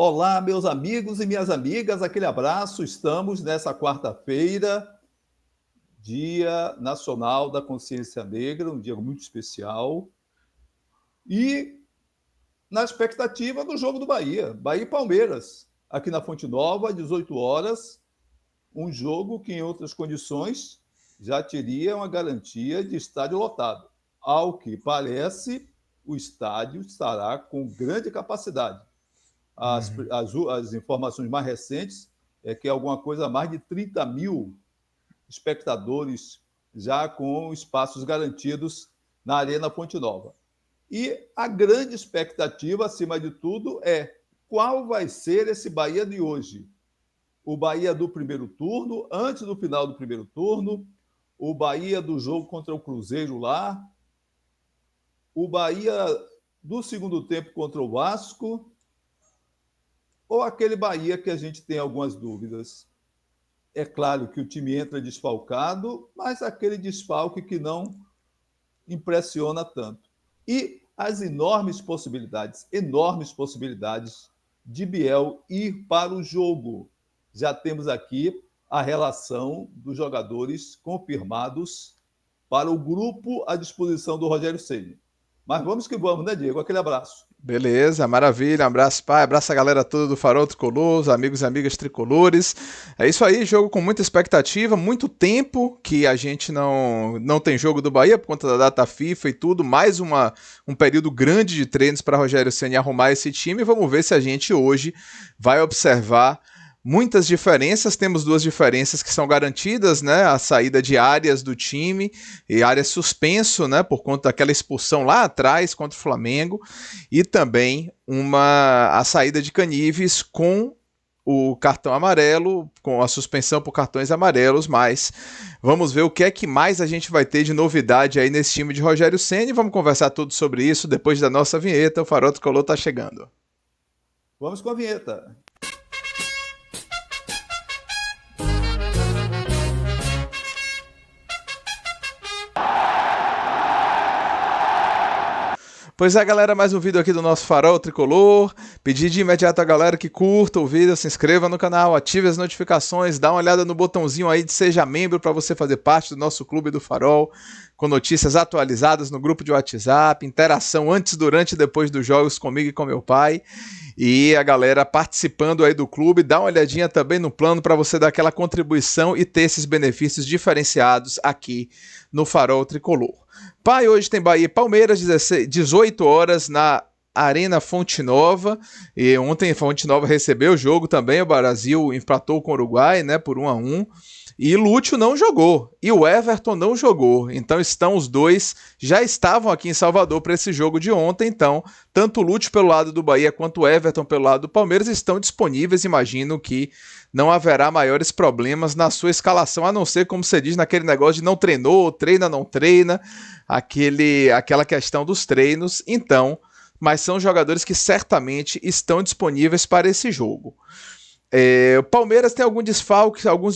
Olá, meus amigos e minhas amigas, aquele abraço. Estamos nessa quarta-feira, Dia Nacional da Consciência Negra, um dia muito especial. E na expectativa do jogo do Bahia, Bahia e Palmeiras, aqui na Fonte Nova, 18 horas, um jogo que em outras condições já teria uma garantia de estádio lotado. Ao que parece, o estádio estará com grande capacidade. As informações mais recentes é que alguma coisa a mais de 30 mil espectadores já com espaços garantidos na Arena Fonte Nova. E a grande expectativa, acima de tudo, é qual vai ser esse Bahia de hoje. O Bahia do primeiro turno, antes do final do primeiro turno, o Bahia do jogo contra o Cruzeiro lá, o Bahia do segundo tempo contra o Vasco, ou aquele Bahia que a gente tem algumas dúvidas. É claro que o time entra desfalcado, mas aquele desfalque que não impressiona tanto. E as enormes possibilidades de Biel ir para o jogo. Já temos aqui a relação dos jogadores confirmados para o grupo à disposição do Rogério Ceni. Mas vamos que vamos, né, Diego? Aquele abraço. Beleza, maravilha, um abraço, pai, abraço a galera toda do Farol Tricolor, os amigos e amigas tricolores. É isso aí, jogo com muita expectativa, muito tempo que a gente não tem jogo do Bahia por conta da data FIFA e tudo, mais um período grande de treinos para Rogério Ceni arrumar esse time. Vamos ver se a gente hoje vai observar muitas diferenças. Temos duas diferenças que são garantidas, né? A saída de Arias do time e Arias suspenso, né? Por conta daquela expulsão lá atrás contra o Flamengo, e também a saída de Canives com o cartão amarelo, com a suspensão por cartões amarelos, mas vamos ver o que é que mais a gente vai ter de novidade aí nesse time de Rogério Ceni. Vamos conversar tudo sobre isso depois da nossa vinheta. O Farol Tricolor tá chegando. Vamos com a vinheta. Pois é, galera, mais um vídeo aqui do nosso Farol Tricolor. Pedir de imediato a galera que curta o vídeo, se inscreva no canal, ative as notificações, dá uma olhada no botãozinho aí de seja membro para você fazer parte do nosso clube do Farol, com notícias atualizadas no grupo de WhatsApp, interação antes, durante e depois dos jogos comigo e com meu pai. E a galera participando aí do clube, dá uma olhadinha também no plano para você dar aquela contribuição e ter esses benefícios diferenciados aqui no Farol Tricolor. Pai, hoje tem Bahia e Palmeiras, 18 horas na Arena Fonte Nova. E ontem a Fonte Nova recebeu o jogo também, o Brasil empatou com o Uruguai, né, por 1-1. E Lúcio não jogou, e o Everton não jogou, então os dois já estavam aqui em Salvador para esse jogo de ontem, então tanto o Lúcio pelo lado do Bahia quanto o Everton pelo lado do Palmeiras estão disponíveis. Imagino que não haverá maiores problemas na sua escalação, a não ser, como você diz, naquele negócio de não treinou, treina, não treina, aquela questão dos treinos, então, mas são jogadores que certamente estão disponíveis para esse jogo. O Palmeiras tem alguns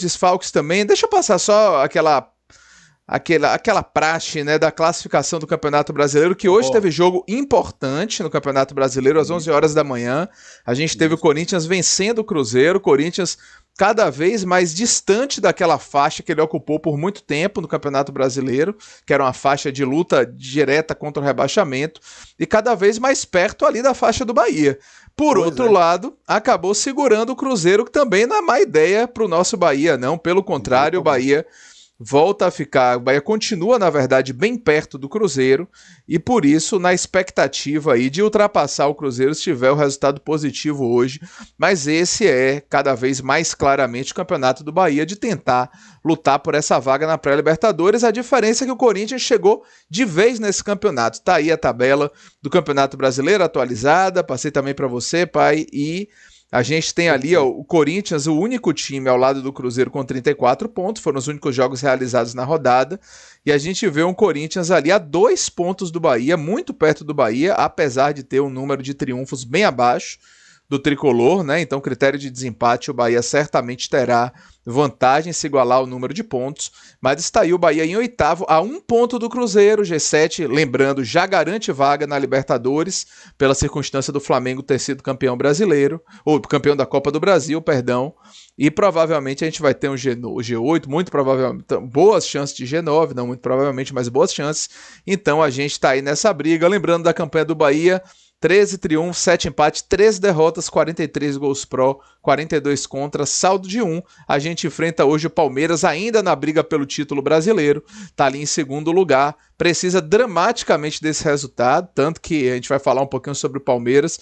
desfalques também. Deixa eu passar só aquela praxe, né, da classificação do Campeonato Brasileiro, que hoje teve jogo importante no Campeonato Brasileiro, às 11 horas da manhã. A gente teve o Corinthians vencendo o Cruzeiro, o Corinthians cada vez mais distante daquela faixa que ele ocupou por muito tempo no Campeonato Brasileiro, que era uma faixa de luta direta contra o rebaixamento, e cada vez mais perto ali da faixa do Bahia. Por outro lado, acabou segurando o Cruzeiro, que também não é má ideia para o nosso Bahia, não. Pelo contrário, o Bahia volta a ficar, o Bahia continua, na verdade, bem perto do Cruzeiro, e por isso, na expectativa aí de ultrapassar o Cruzeiro se tiver o resultado positivo hoje, mas esse é cada vez mais claramente o campeonato do Bahia, de tentar lutar por essa vaga na pré-Libertadores. A diferença é que o Corinthians chegou de vez nesse campeonato. Tá aí a tabela do Campeonato Brasileiro atualizada, passei também para você, pai, e a gente tem ali o Corinthians, o único time ao lado do Cruzeiro com 34 pontos, foram os únicos jogos realizados na rodada, e a gente vê um Corinthians ali a 2 pontos do Bahia, muito perto do Bahia, apesar de ter um número de triunfos bem abaixo. do tricolor, né? Então, critério de desempate, o Bahia certamente terá vantagem se igualar o número de pontos, mas está aí o Bahia em oitavo, a 1 ponto do Cruzeiro. G7, lembrando, já garante vaga na Libertadores, pela circunstância do Flamengo ter sido campeão brasileiro, ou campeão da Copa do Brasil, perdão, e provavelmente a gente vai ter um G8, muito provavelmente, boas chances de G9, não muito provavelmente, mas boas chances. Então a gente está aí nessa briga. Lembrando da campanha do Bahia: 13 triunfos, 7 empates, 13 derrotas, 43 gols pró, 42 contra, saldo de 1. A gente enfrenta hoje o Palmeiras, ainda na briga pelo título brasileiro, tá ali em segundo lugar, precisa dramaticamente desse resultado, tanto que a gente vai falar um pouquinho sobre o Palmeiras.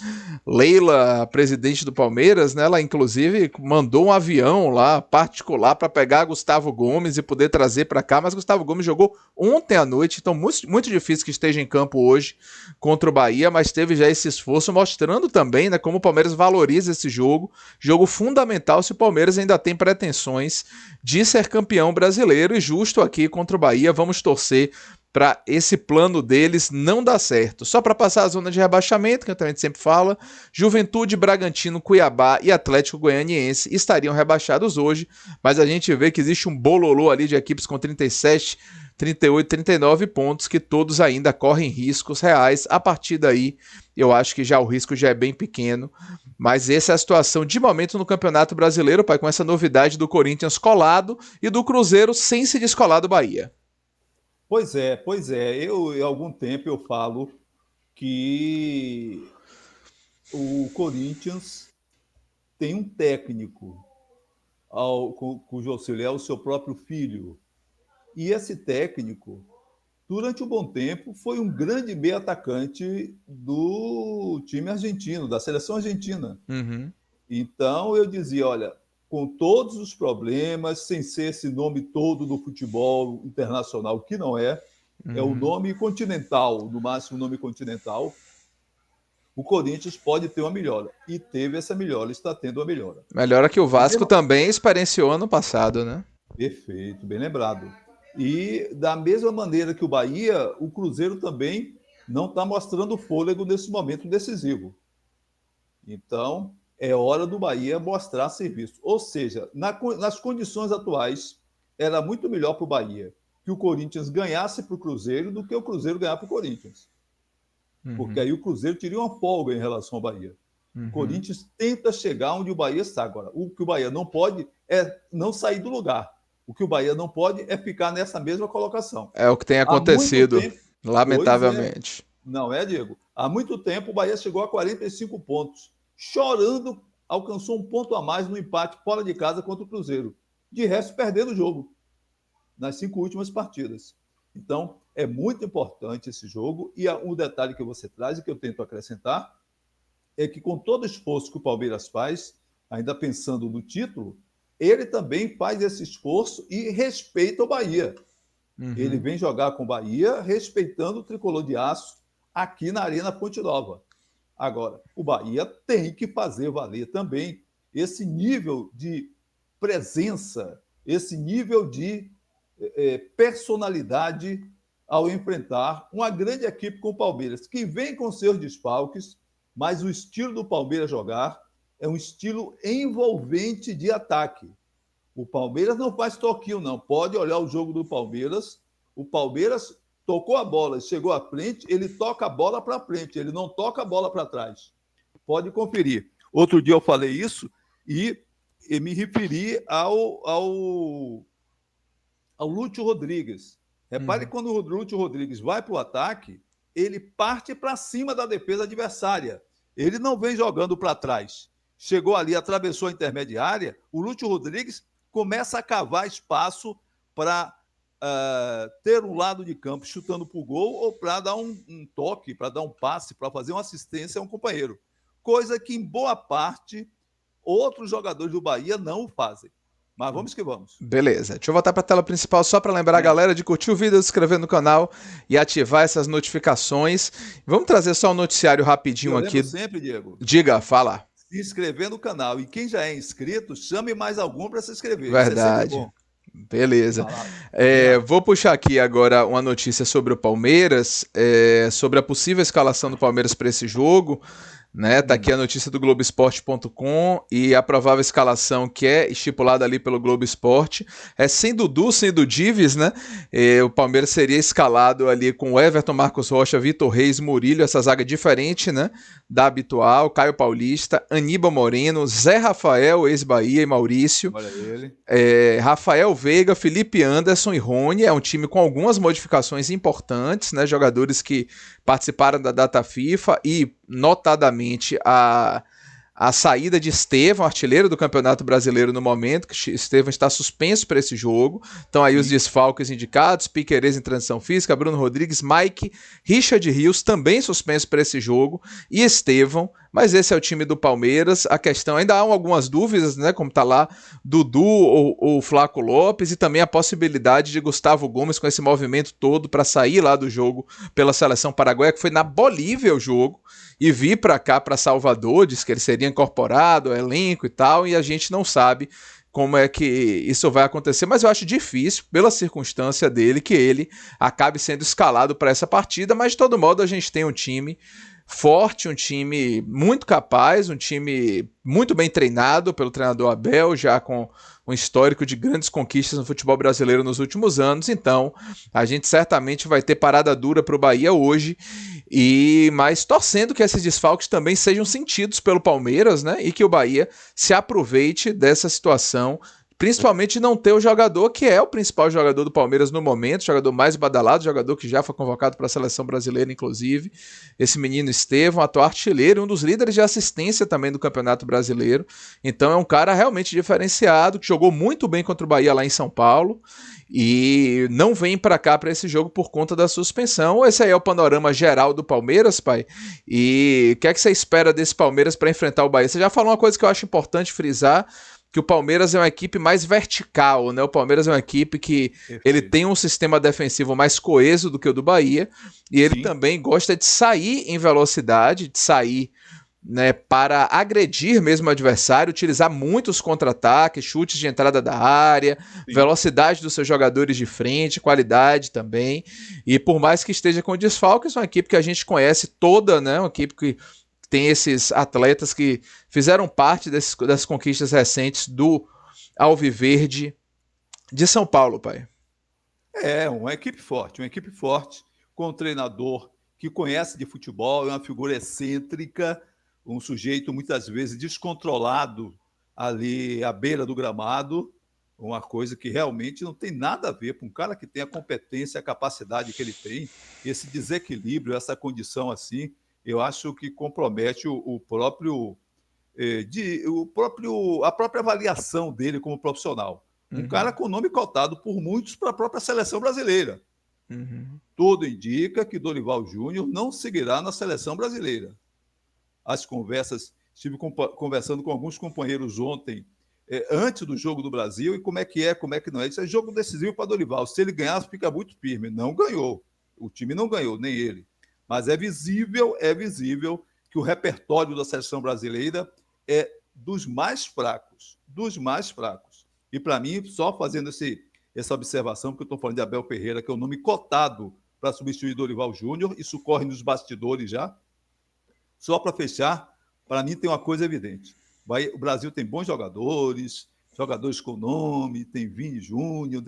Leila, a presidente do Palmeiras, né, ela inclusive mandou um avião lá particular para pegar Gustavo Gomes e poder trazer para cá, mas Gustavo Gomes jogou ontem à noite, então muito difícil que esteja em campo hoje contra o Bahia, mas teve já esse esforço, mostrando também, né, como o Palmeiras valoriza esse jogo fundamental se o Palmeiras ainda tem pretensões de ser campeão brasileiro, e justo aqui contra o Bahia, vamos torcer para esse plano deles não dar certo. Só para passar a zona de rebaixamento, que a gente sempre fala, Juventude, Bragantino, Cuiabá e Atlético Goianiense estariam rebaixados hoje, mas a gente vê que existe um bololô ali de equipes com 37, 38, 39 pontos, que todos ainda correm riscos reais. A partir daí, eu acho que já o risco já é bem pequeno, mas essa é a situação de momento no Campeonato Brasileiro, pai, com essa novidade do Corinthians colado e do Cruzeiro sem se descolar do Bahia. Pois é, pois é. Eu, há algum tempo, eu falo que o Corinthians tem um técnico cujo auxiliar é o seu próprio filho. E esse técnico, durante um bom tempo, foi um grande meio atacante do time argentino, da seleção argentina. Uhum. Então eu dizia, olha, com todos os problemas, sem ser esse nome todo do futebol internacional, que não é, é o nome continental, no máximo o nome continental, o Corinthians pode ter uma melhora. E teve essa melhora, está tendo uma melhora. Melhora que o Vasco também experienciou ano passado, né? Perfeito, bem lembrado. E da mesma maneira que o Bahia, o Cruzeiro também não está mostrando fôlego nesse momento decisivo. Então, é hora do Bahia mostrar serviço. Ou seja, nas condições atuais, era muito melhor para o Bahia que o Corinthians ganhasse para o Cruzeiro do que o Cruzeiro ganhar para o Corinthians. Porque aí o Cruzeiro teria uma folga em relação ao Bahia. O Corinthians tenta chegar onde o Bahia está. Agora, o que o Bahia não pode é não sair do lugar. O que o Bahia não pode é ficar nessa mesma colocação. É o que tem acontecido, lamentavelmente. Não é, Diego? Há muito tempo o Bahia chegou a 45 pontos. Chorando, alcançou um ponto a mais no empate fora de casa contra o Cruzeiro. De resto, perdendo o jogo nas 5 últimas partidas. Então, é muito importante esse jogo. E um detalhe que você traz e que eu tento acrescentar é que, com todo o esforço que o Palmeiras faz, ainda pensando no título, ele também faz esse esforço e respeita o Bahia. Ele vem jogar com o Bahia, respeitando o tricolor de aço aqui na Arena Fonte Nova. Agora, o Bahia tem que fazer valer também esse nível de presença, esse nível de personalidade ao enfrentar uma grande equipe com o Palmeiras, que vem com seus desfalques, mas o estilo do Palmeiras jogar é um estilo envolvente de ataque. O Palmeiras não faz toquinho, não. Pode olhar o jogo do Palmeiras. O Palmeiras tocou a bola, chegou à frente, ele toca a bola para frente, ele não toca a bola para trás. Pode conferir. Outro dia eu falei isso e me referi ao Lúcio Rodrigues. Repare quando o Lúcio Rodrigues vai para o ataque, ele parte para cima da defesa adversária. Ele não vem jogando para trás. Chegou ali, atravessou a intermediária, o Lúcio Rodrigues começa a cavar espaço para ter um lado de campo chutando para o gol ou para dar um toque, para dar um passe, para fazer uma assistência a um companheiro. Coisa que, em boa parte, outros jogadores do Bahia não o fazem. Mas vamos que vamos. Beleza, deixa eu voltar para a tela principal só para lembrar a galera de curtir o vídeo, se inscrever no canal e ativar essas notificações. Vamos trazer só um noticiário rapidinho aqui. Eu sempre, Diego. Diga, fala. Se inscrever no canal. E quem já é inscrito, chame mais algum para se inscrever. Verdade. Isso é sempre bom. Beleza. Vou puxar aqui agora uma notícia sobre o Palmeiras, sobre a possível escalação do Palmeiras para esse jogo. né? Tá aqui a notícia do Globoesporte.com e a provável escalação que é estipulada ali pelo Globo Esporte é sem Dudu, sem Dudives, né? O Palmeiras seria escalado ali com Everton, Marcos Rocha, Vitor Reis, Murilho, essa zaga diferente, né? Da habitual, Caio Paulista, Aníbal Moreno, Zé Rafael, ex-Bahia e Maurício. Olha ele. Rafael Veiga, Felipe Anderson e Rony. É um time com algumas modificações importantes, né? Jogadores que participaram da data FIFA e, notadamente, a saída de Estevão, artilheiro do Campeonato Brasileiro no momento, que Estevão está suspenso para esse jogo. Então aí os desfalques indicados, Piquerez em transição física, Bruno Rodrigues, Mike, Richard Rios também suspenso para esse jogo e Estevão, mas esse é o time do Palmeiras. A questão, ainda há algumas dúvidas, né, como está lá, Dudu ou Flaco Lopes, e também a possibilidade de Gustavo Gomes com esse movimento todo para sair lá do jogo pela seleção paraguaia, que foi na Bolívia o jogo, e vir para cá, para Salvador, diz que ele seria incorporado ao elenco e tal, e a gente não sabe como é que isso vai acontecer, mas eu acho difícil, pela circunstância dele, que ele acabe sendo escalado para essa partida, mas de todo modo a gente tem um time forte, um time muito capaz, um time muito bem treinado pelo treinador Abel, já com um histórico de grandes conquistas no futebol brasileiro nos últimos anos. Então a gente certamente vai ter parada dura para o Bahia hoje, mas torcendo que esses desfalques também sejam sentidos pelo Palmeiras, né? E que o Bahia se aproveite dessa situação, principalmente não ter o jogador que é o principal jogador do Palmeiras no momento, jogador mais badalado, jogador que já foi convocado para a seleção brasileira, inclusive, esse menino Estevão, atual artilheiro, um dos líderes de assistência também do Campeonato Brasileiro. Então é um cara realmente diferenciado, que jogou muito bem contra o Bahia lá em São Paulo, e não vem para cá para esse jogo por conta da suspensão. Esse aí é o panorama geral do Palmeiras, pai. E o que é que você espera desse Palmeiras para enfrentar o Bahia? Você já falou uma coisa que eu acho importante frisar, que o Palmeiras é uma equipe mais vertical, né? O Palmeiras é uma equipe que ele tem um sistema defensivo mais coeso do que o do Bahia, e ele também gosta de sair em velocidade, de sair, né, para agredir mesmo o adversário, utilizar muitos contra-ataques, chutes de entrada da área, velocidade dos seus jogadores de frente, qualidade também. E por mais que esteja com desfalques, é uma equipe que a gente conhece toda, né? Uma equipe que tem esses atletas que fizeram parte das conquistas recentes do Alviverde de São Paulo, pai. É, uma equipe forte, com um treinador que conhece de futebol, é uma figura excêntrica, um sujeito muitas vezes descontrolado ali à beira do gramado, uma coisa que realmente não tem nada a ver com um cara que tem a competência, a capacidade que ele tem, esse desequilíbrio, essa condição assim, eu acho que compromete o próprio, a própria avaliação dele como profissional. Um cara com nome cotado por muitos para a própria seleção brasileira. Tudo indica que Dorival Júnior não seguirá na seleção brasileira. As conversas, estive conversando com alguns companheiros ontem, antes do jogo do Brasil, e como é que não é. Isso é jogo decisivo para Dorival. Se ele ganhar, fica muito firme. Não ganhou. O time não ganhou, nem ele. Mas é visível que o repertório da seleção brasileira é dos mais fracos. E, para mim, só fazendo essa observação, porque eu estou falando de Abel Ferreira, que é o nome cotado para substituir Dorival Júnior, isso corre nos bastidores já. Só para fechar, para mim tem uma coisa evidente. O Brasil tem bons jogadores com nome, tem Vini Júnior,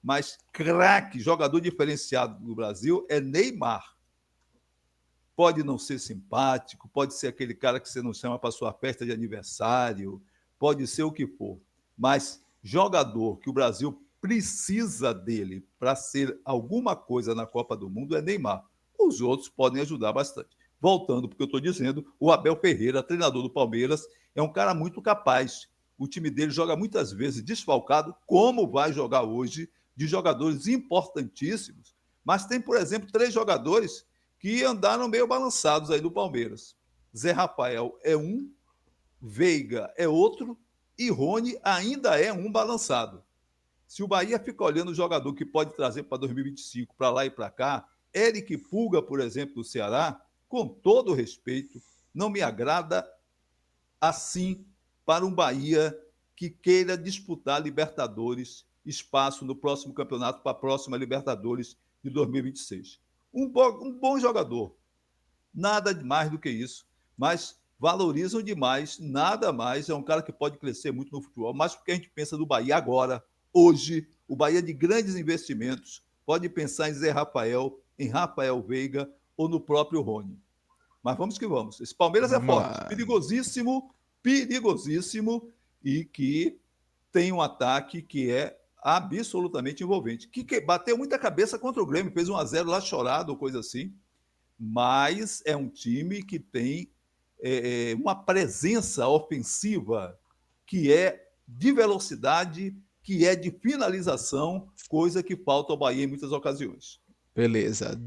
mas craque, jogador diferenciado do Brasil é Neymar. Pode não ser simpático, pode ser aquele cara que você não chama para sua festa de aniversário, pode ser o que for, mas jogador que o Brasil precisa dele para ser alguma coisa na Copa do Mundo é Neymar. Os outros podem ajudar bastante. Voltando porque eu estou dizendo, o Abel Ferreira, treinador do Palmeiras, é um cara muito capaz. O time dele joga muitas vezes desfalcado, como vai jogar hoje, de jogadores importantíssimos. Mas tem, por exemplo, 3 jogadores que andaram meio balançados aí do Palmeiras. Zé Rafael é um, Veiga é outro, e Rony ainda é um balançado. Se o Bahia fica olhando o jogador que pode trazer para 2025, para lá e para cá, Eric Pulga, por exemplo, do Ceará, com todo respeito, não me agrada assim para um Bahia que queira disputar Libertadores, espaço no próximo campeonato para a próxima Libertadores de 2026. Um bom jogador, Nada mais do que isso. Mas valorizam demais, nada mais. É um cara que pode crescer muito no futebol, mas porque a gente pensa do Bahia agora, hoje, o Bahia de grandes investimentos, pode pensar em Zé Rafael, em Rafael Veiga ou no próprio Rony. Mas vamos que vamos. Esse Palmeiras é Vamos forte, lá. perigosíssimo, perigosíssimo, e que tem um ataque que é absolutamente envolvente. Que bateu muita cabeça contra o Grêmio, fez 1-0 lá chorado, coisa assim. Mas é um time que tem uma presença ofensiva que é de velocidade, que é de finalização, coisa que falta ao Bahia em muitas ocasiões. Beleza.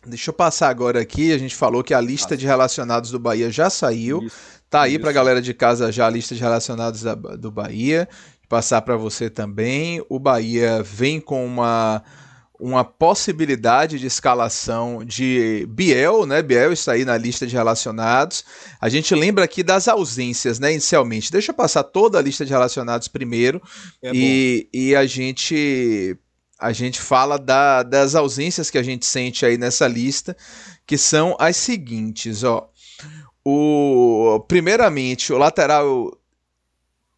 Deixa eu passar agora aqui. A gente falou que a lista de relacionados do Bahia já saiu. Isso. Tá aí pra Isso. galera de casa já a lista de relacionados do Bahia. Vou passar para você também. O Bahia vem com uma possibilidade de escalação de Biel, né? Biel está aí na lista de relacionados. A gente lembra aqui das ausências, né? Inicialmente. Deixa eu passar toda a lista de relacionados primeiro É bom. e a gente fala das ausências que a gente sente aí nessa lista, que são as seguintes, ó. Primeiramente, o lateral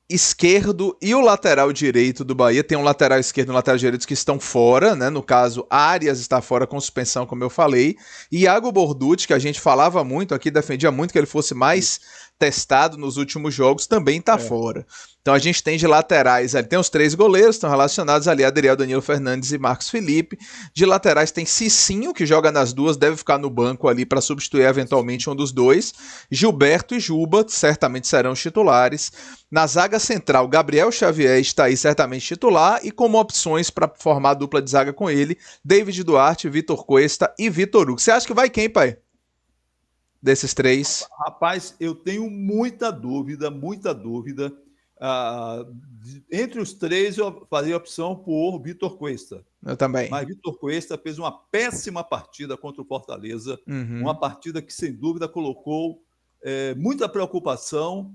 esquerdo e o lateral direito do Bahia. Tem um lateral esquerdo e um lateral direito que estão fora, né? No caso, Arias está fora com suspensão, como eu falei. E Iago Borducci, que a gente falava muito aqui, defendia muito que ele fosse mais testado nos últimos jogos, também está fora. Então a gente tem de laterais ali, tem os 3 goleiros, estão relacionados ali, Adriel, Danilo Fernandes e Marcos Felipe. De laterais tem Cicinho, que joga nas duas, deve ficar no banco ali para substituir eventualmente um dos dois. Gilberto e Juba certamente serão os titulares. Na zaga central, Gabriel Xavier está aí certamente titular e como opções para formar a dupla de zaga com ele, David Duarte, Vitor Cuesta e Vitor Hugo. Você acha que vai quem, pai? Desses 3? Rapaz, eu tenho muita dúvida, muita dúvida. Entre os 3, eu faria a opção por Vitor Cuesta. Eu também. Mas Vitor Cuesta fez uma péssima partida contra o Fortaleza, uma Uhum. partida que, sem dúvida, colocou muita preocupação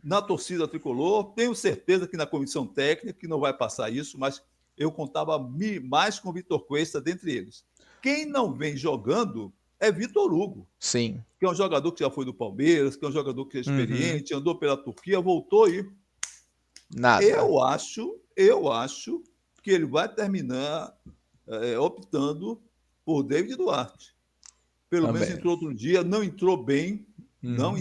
na torcida tricolor. Tenho certeza que na comissão técnica, que não vai passar isso, mas eu contava mais com Vitor Cuesta dentre eles. Quem não vem jogando é Vitor Hugo, Sim. que é um jogador que já foi do Palmeiras, que é um jogador que é Uhum. experiente, andou pela Turquia, voltou e Nada. eu acho que ele vai terminar optando por David Duarte. Pelo menos Também. entrou outro dia, não entrou bem, Uhum.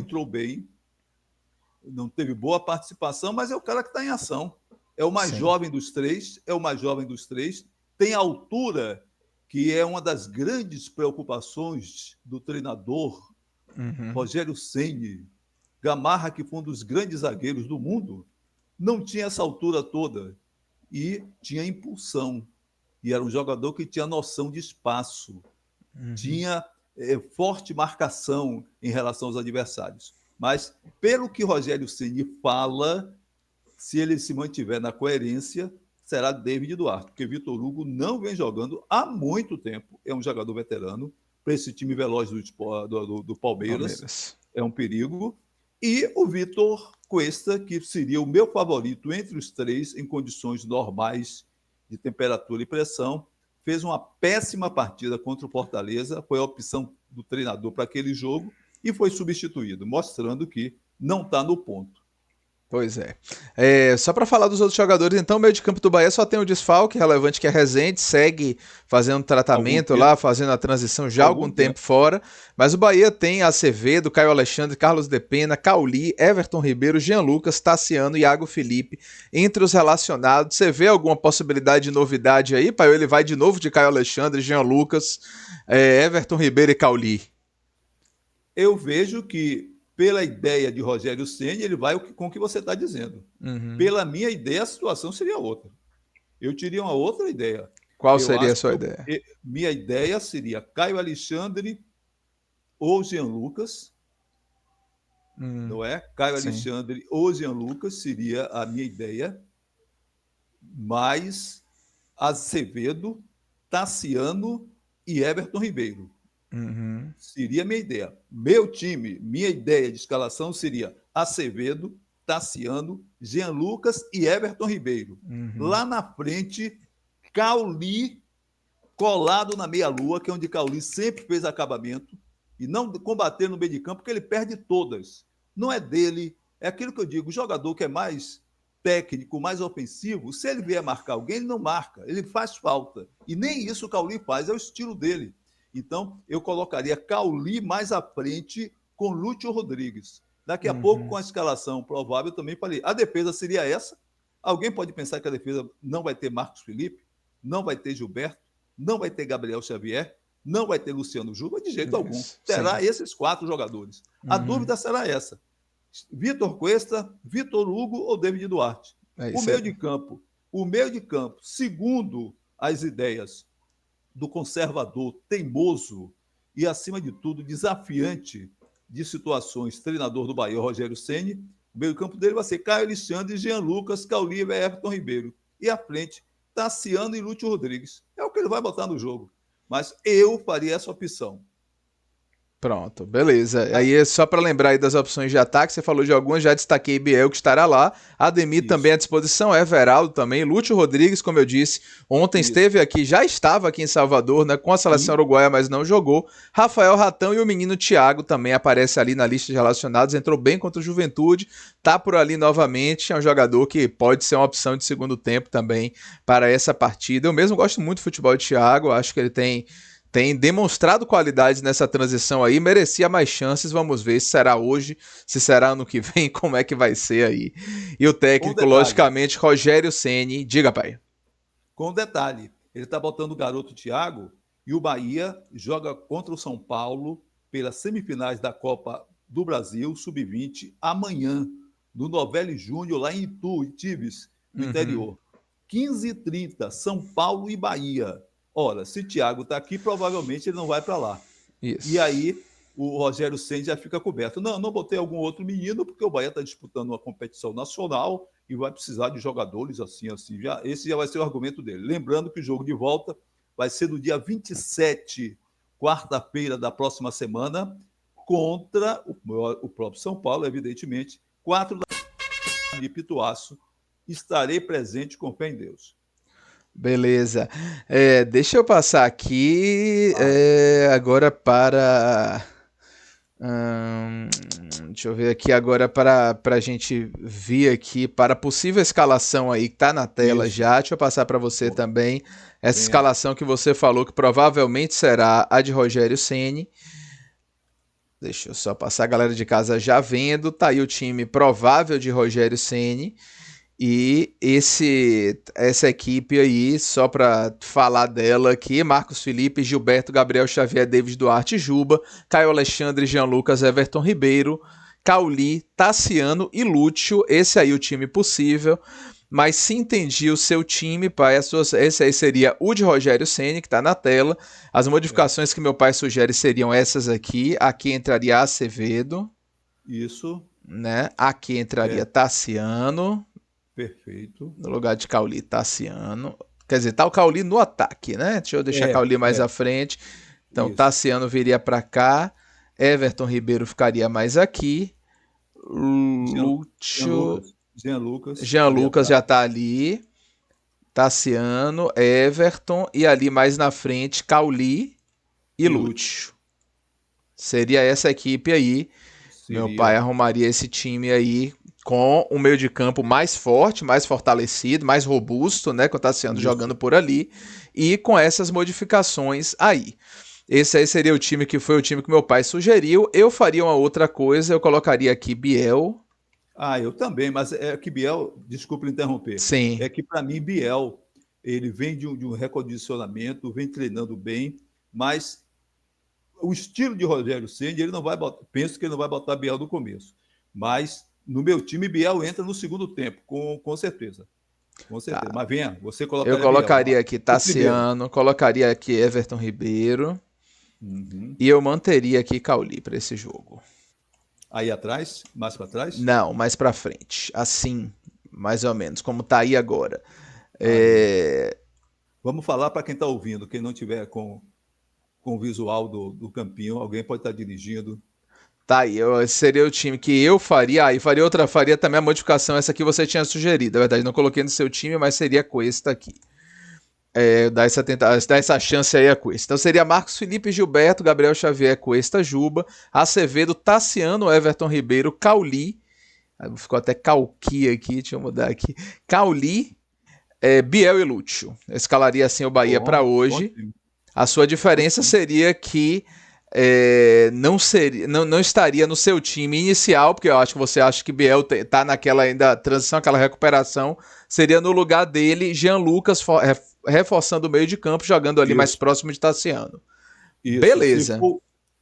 não teve boa participação, mas é o cara que está em ação. É o mais Sim. jovem dos 3, tem a altura, que é uma das grandes preocupações do treinador Uhum. Rogério Ceni. Gamarra, que foi um dos grandes zagueiros do mundo, não tinha essa altura toda e tinha impulsão. E era um jogador que tinha noção de espaço, Uhum. tinha forte marcação em relação aos adversários. Mas, pelo que Rogério Ceni fala, se ele se mantiver na coerência, será David Duarte, porque Vitor Hugo não vem jogando há muito tempo. É um jogador veterano para esse time veloz do Palmeiras, Palmeiras. é um perigo. E o Vitor Cuesta, que seria o meu favorito entre os 3 em condições normais de temperatura e pressão, fez uma péssima partida contra o Fortaleza, foi a opção do treinador para aquele jogo e foi substituído, mostrando que não está no ponto. Pois é. Só para falar dos outros jogadores, então, o meio de campo do Bahia só tem o desfalque relevante que é Rezende, segue fazendo Algum tratamento lá, tempo, fazendo a transição já há algum algum tempo tempo. fora, mas o Bahia tem Acevedo, Caio Alexandre, Carlos Depena, Cauli, Everton Ribeiro, Jean Lucas, Tassiano, Iago Felipe, entre os relacionados. Você vê alguma possibilidade de novidade aí, pai? Ele vai de novo de Caio Alexandre, Jean Lucas, Everton Ribeiro e Cauli? Eu vejo que, pela ideia de Rogério Ceni, ele vai com o que você está dizendo. Uhum. Pela minha ideia, a situação seria outra. Eu teria uma outra ideia. Qual Eu seria a acho sua ideia? que minha ideia seria Caio Alexandre ou Jean Lucas, não é? Caio Sim. Alexandre ou Jean Lucas seria a minha ideia, mais Azevedo, Tassiano e Everton Ribeiro. Uhum. Seria a minha ideia. Meu time, minha ideia de escalação seria Acevedo, Tassiano, Jean Lucas e Everton Ribeiro. Uhum. Lá na frente, Cauli colado na meia-lua, que é onde Cauli sempre fez acabamento, e não combater no meio de campo, porque ele perde todas. Não é dele, é aquilo que eu digo, o jogador que é mais técnico, mais ofensivo, se ele vier marcar alguém, ele não marca, ele faz falta. E nem isso o Cauli faz, é o estilo dele. Então, eu colocaria Cauli mais à frente com Lúcio Rodrigues. Daqui a pouco, com a escalação provável, eu também falei, a defesa seria essa. Alguém pode pensar que a defesa não vai ter Marcos Felipe, não vai ter Gilberto, não vai ter Gabriel Xavier, não vai ter Luciano Juba, de jeito algum. Terá esses 4 jogadores. A dúvida será essa. Vitor Cuesta, Vitor Hugo ou David Duarte? O meio de campo, segundo as ideias do conservador, teimoso e, acima de tudo, desafiante de situações, treinador do Bahia, Rogério Ceni, o meio campo dele vai ser Caio Alexandre, Jean Lucas, Cauli e Everton Ribeiro. E à frente, Tassiano e Lúcio Rodrigues. É o que ele vai botar no jogo. Mas eu faria essa opção. Pronto, beleza. Aí, só para lembrar aí das opções de ataque, você falou de algumas, já destaquei Biel, que estará lá. Ademir também à disposição, Everaldo também. Lúcio Rodrigues, como eu disse, ontem esteve aqui, já estava aqui em Salvador, né, com a seleção uruguaia, mas não jogou. Rafael Ratão e o menino Thiago também aparece ali na lista de relacionados. Entrou bem contra o Juventude, tá por ali novamente. É um jogador que pode ser uma opção de segundo tempo também para essa partida. Eu mesmo gosto muito do futebol de Thiago, acho que ele tem demonstrado qualidades nessa transição aí, merecia mais chances, vamos ver se será hoje, se será ano que vem, como é que vai ser aí. E o técnico, logicamente, Rogério Ceni, diga, pai. Com um detalhe, ele está botando o garoto Thiago e o Bahia joga contra o São Paulo pelas semifinais da Copa do Brasil, Sub-20, amanhã, no Novelli Júnior, lá em Itu, Itibes, no interior. 15h30, São Paulo e Bahia. Ora, se o Thiago está aqui, provavelmente ele não vai para lá. Isso. E aí o Rogério Ceni já fica coberto. Não botei algum outro menino, porque o Bahia está disputando uma competição nacional e vai precisar de jogadores assim. Esse já vai ser o argumento dele. Lembrando que o jogo de volta vai ser no dia 27, quarta-feira da próxima semana, contra o próprio São Paulo, evidentemente, 4 da tarde de Pituaço. Estarei presente, com fé em Deus. Beleza. Deixa eu passar aqui agora para... deixa eu ver aqui agora para a gente vir aqui para a possível escalação aí que está na tela já. Deixa eu passar para você também essa escalação que você falou que provavelmente será a de Rogério Ceni. Deixa eu só passar, a galera de casa já vendo. Tá aí o time provável de Rogério Ceni. E essa equipe aí, só para falar dela aqui, Marcos Felipe, Gilberto, Gabriel Xavier, David Duarte, Juba, Caio Alexandre, Jean Lucas, Everton Ribeiro, Cauli, Tassiano e Lúcio. Esse aí é o time possível. Mas se entendi o seu time, pai, esse aí seria o de Rogério Ceni, que está na tela. As modificações que meu pai sugere seriam essas aqui. Aqui entraria Acevedo. Isso. Né? Aqui entraria Tassiano. Perfeito. No lugar de Cauli, Tassiano. Quer dizer, tá o Cauli no ataque, né? Deixa eu deixar Cauli mais à frente. Então, isso. Tassiano viria para cá. Everton Ribeiro ficaria mais aqui. Lúcio... Jean Lucas já tá ali. Tassiano, Everton. E ali mais na frente, Cauli e Lúcio. Seria essa equipe aí. Meu pai arrumaria esse time aí com um meio de campo mais forte, mais fortalecido, mais robusto, né? Com o Tassiano jogando por ali. E com essas modificações aí. Esse aí seria o time que foi o time que meu pai sugeriu. Eu faria uma outra coisa, eu colocaria aqui Biel. Eu também, mas é que Biel, desculpa interromper. Sim. É que para mim Biel, ele vem de um recondicionamento, vem treinando bem, mas o estilo de Rogério Ceni, ele não vai botar, penso que ele não vai botar Biel no começo. Mas no meu time, Biel entra no segundo tempo, com certeza. Com certeza. Tá. Mas venha, você colocaria. Eu colocaria Biel, aqui Tassiano, colocaria aqui Everton Ribeiro. E eu manteria aqui Cauli para esse jogo. Aí atrás? Mais para trás? Não, mais para frente. Assim, mais ou menos, como tá aí agora. Vamos falar para quem está ouvindo, quem não tiver com o visual do campinho, alguém pode estar dirigindo. Tá aí, seria o time que eu faria. E faria também a modificação, essa que você tinha sugerido. Na verdade, não coloquei no seu time, mas seria com esse daqui. Dá essa chance aí a Cuesta. Então seria Marcos Felipe, Gilberto, Gabriel Xavier, Cuesta, Juba, Acevedo, Tassiano, Everton Ribeiro, Cauli, ficou até Calqui aqui, deixa eu mudar aqui, Cauli, Biel e Lúcio. Eu escalaria assim o Bahia para hoje. A sua diferença seria que não estaria no seu time inicial, porque eu acho que você acha que Biel tá naquela ainda transição, aquela recuperação, seria no lugar dele Jean Lucas reforçando o meio de campo, jogando ali mais próximo de Tassiano. Isso. Beleza.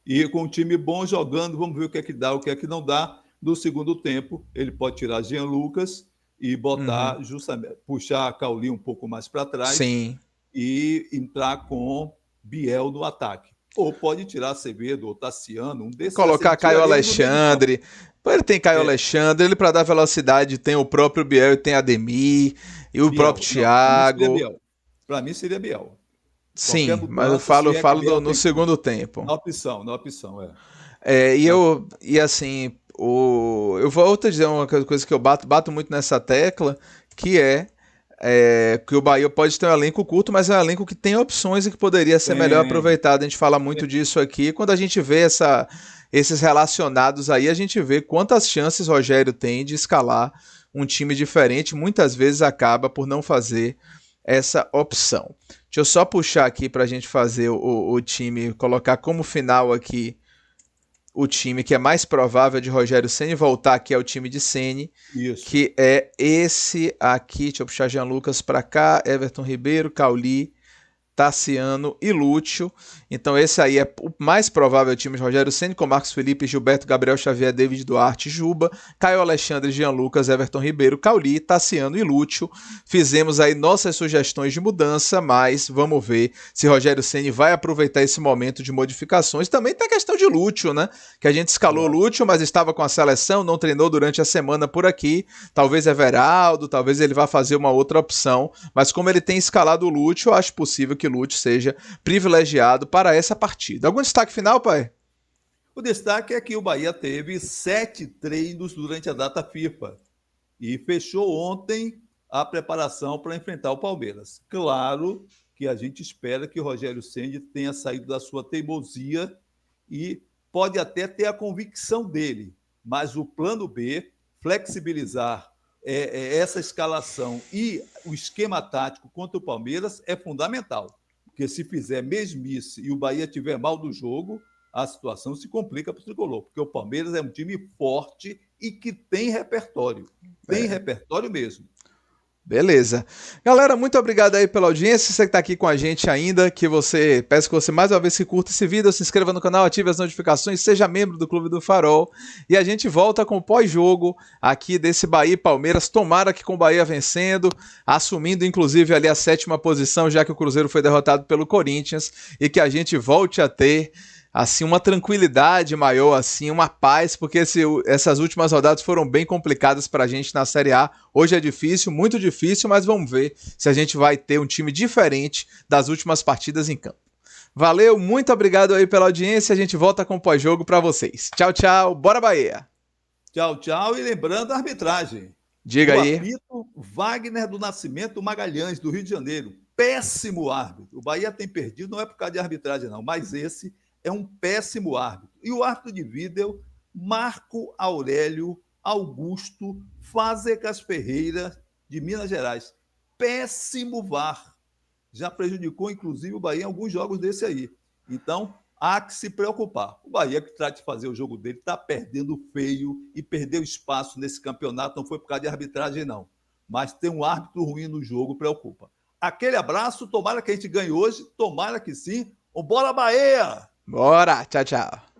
E com um time bom jogando, vamos ver o que é que dá, o que é que não dá. No segundo tempo, ele pode tirar Jean Lucas e botar justamente, puxar a Cauli um pouco mais para trás. Sim. E entrar com Biel no ataque. Ou pode tirar Acevedo ou Tassiano, um desses. Colocar Caio Alexandre. Ele tem Caio Alexandre, ele para dar velocidade tem o próprio Biel, tem Ademir e o próprio Thiago. Para mim seria Biel. Sim, mas eu falo no segundo tempo. Na opção, eu vou te dizer uma coisa que eu bato muito nessa tecla, que que o Bahia pode ter um elenco curto, mas é um elenco que tem opções e que poderia ser melhor aproveitado. A gente fala muito disso aqui. Quando a gente vê esses relacionados aí, a gente vê quantas chances Rogério tem de escalar um time diferente. Muitas vezes acaba por não fazer essa opção. Deixa eu só puxar aqui para a gente fazer o time, colocar como final aqui o time que é mais provável de Rogério Ceni voltar aqui ao time de Ceni, que é esse aqui. Deixa eu puxar Jean Lucas para cá, Everton Ribeiro, Cauli, Tassiano e Lúcio. Então esse aí é o mais provável time de Rogério Ceni, com Marcos Felipe, Gilberto, Gabriel Xavier, David Duarte, Juba, Caio Alexandre, Jean Lucas, Everton Ribeiro, Cauli, Tassiano e Lúcio. Fizemos aí nossas sugestões de mudança, mas vamos ver se Rogério Ceni vai aproveitar esse momento de modificações. Também tem a questão de Lúcio, né? Que a gente escalou Lúcio, mas estava com a seleção, não treinou durante a semana por aqui. Talvez Everaldo, talvez ele vá fazer uma outra opção, mas como ele tem escalado o Lúcio, eu acho possível que Lúcio seja privilegiado para essa partida. Algum destaque final, pai? O destaque é que o Bahia teve 7 treinos durante a data FIFA e fechou ontem a preparação para enfrentar o Palmeiras. Claro que a gente espera que o Rogério Ceni tenha saído da sua teimosia e pode até ter a convicção dele, mas o plano B, flexibilizar essa escalação e o esquema tático contra o Palmeiras é fundamental. Porque se fizer mesmice e o Bahia tiver mal do jogo, a situação se complica para o Tricolor. Porque o Palmeiras é um time forte e que tem repertório. Tem repertório mesmo. Beleza. Galera, muito obrigado aí pela audiência. Você que está aqui com a gente ainda, peço que você mais uma vez que curta esse vídeo, se inscreva no canal, ative as notificações, seja membro do Clube do Farol. E a gente volta com o pós-jogo aqui desse Bahia e Palmeiras. Tomara que com o Bahia vencendo, assumindo inclusive ali a 7ª posição, já que o Cruzeiro foi derrotado pelo Corinthians, e que a gente volte a ter assim uma tranquilidade maior, assim uma paz, porque essas últimas rodadas foram bem complicadas para a gente na Série A. Hoje é difícil, muito difícil, mas vamos ver se a gente vai ter um time diferente das últimas partidas em campo. Valeu, muito obrigado aí pela audiência, a gente volta com o pós-jogo para vocês. Tchau, tchau, bora Bahia! Tchau, tchau, e lembrando a arbitragem. Diga aí. Apito Wagner do Nascimento Magalhães, do Rio de Janeiro. Péssimo árbitro. O Bahia tem perdido, não é por causa de arbitragem não, mas esse é um péssimo árbitro. E o árbitro de vídeo, Marco Aurélio Augusto Fazecas Ferreira, de Minas Gerais. Péssimo VAR. Já prejudicou, inclusive, o Bahia em alguns jogos desse aí. Então, há que se preocupar. O Bahia, que trata de fazer o jogo dele, está perdendo feio e perdeu espaço nesse campeonato. Não foi por causa de arbitragem, não. Mas ter um árbitro ruim no jogo preocupa. Aquele abraço, tomara que a gente ganhe hoje, tomara que sim. Bora, Bahia! Bora, tchau, tchau.